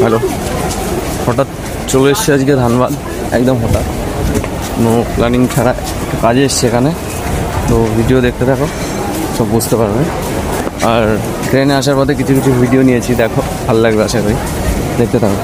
Hello, হঠাৎ চলে এসছে আজকে ধানবাদ, একদম হঠাৎ, নো প্ল্যানিং ছাড়া একটু কাজে এসছে এখানে। তো ভিডিও দেখতে থাকো, সব বুঝতে পারবে। আর ট্রেনে আসার পথে কিছু কিছু ভিডিও নিয়েছি, দেখো ভালো লাগবে আশা করি, দেখতে থাকো।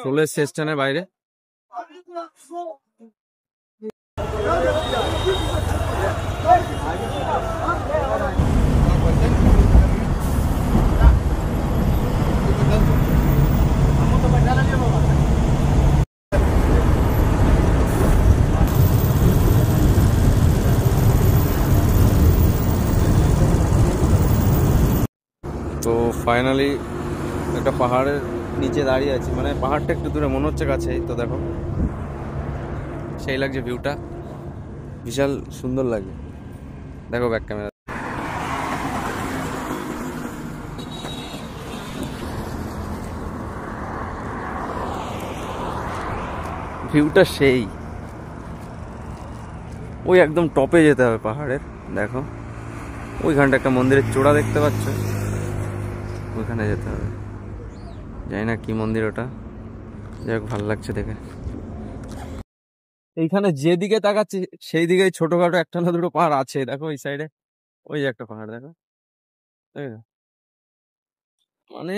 চলে এসছে স্টেশনের বাইরে। তো ফাইনালি একটা পাহাড়ের নিচে দাঁড়িয়ে আছি, মানে পাহাড়টা একটু দূরে, মনে হচ্ছে কাছেই। তো দেখো সেই লাগছে ভিউটা, বিশাল সুন্দর লাগে। দেখো ব্যাক ক্যামেরা, ভিউটা সেই। ওই একদম টপে যেতে হবে পাহাড়ের, দেখো ওইখানটা একটা মন্দিরের চূড়া দেখতে পাচ্ছ, ওইখানে যেতে হবে। জানি না কি মন্দির ওটা, যাই হোক ভালো লাগছে দেখে। এইখানে যেদিকে তাকাচ্ছি সেই দিকে ছোটখাটো একটা না দুটো পাহাড় আছে, দেখো ওই সাইডে, ওই যে একটা পাহাড় দেখো, মানে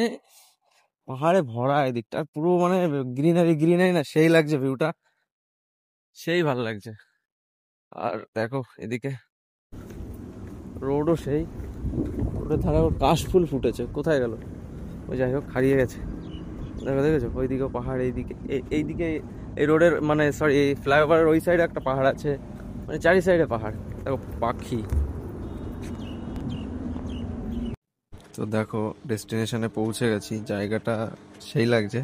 পাহাড়ে ভরা এদিকটা পুরো, মানে গ্রিনারি গ্রিনারি, না সেই লাগছে ভিউটা, সেই ভালো লাগছে। আর দেখো এদিকে রোডও সেই, রোডের ধারে কাশফুল ফুটেছে, কোথায় গেল ওই, যাই হোক হারিয়ে গেছে। দেখো দেখেছো ওইদিকেও পাহাড়, এইদিকে এইদিকে এই রোডের, মানে সরি এই ফ্লাইওভারের ওই সাইডে একটা পাহাড় আছে, মানে চারি সাইডে পাহাড়। দেখো পাখি। তো দেখো ডেস্টিনেশনে পৌঁছে গেছি, জায়গাটা সেই লাগছে,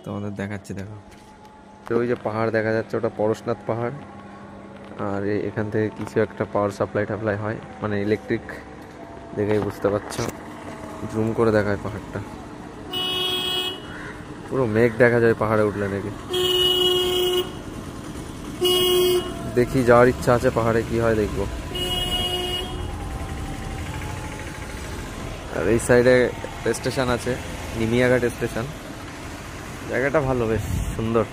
তোমাদের দেখাচ্ছি। দেখো তো ওই যে পাহাড় দেখা যাচ্ছে, ওটা পরশনাথ পাহাড়। আর এখান থেকে কিছু একটা পাওয়ার সাপ্লাই টাপ্লাই হয়, মানে ইলেকট্রিক, দেখেই বুঝতে পারছো। জুম করে দেখায় পাহাড়টা, পুরো মেঘ দেখা যায় পাহাড়ে উঠলে নাকি। দেখি, যাওয়ার ইচ্ছা আছে পাহাড়ে, কি হয় দেখবো। আর এই সাইডে স্টেশন আছে, নিমিয়াঘাট স্টেশন। জায়গাটা ভালো, বেশ সুন্দর।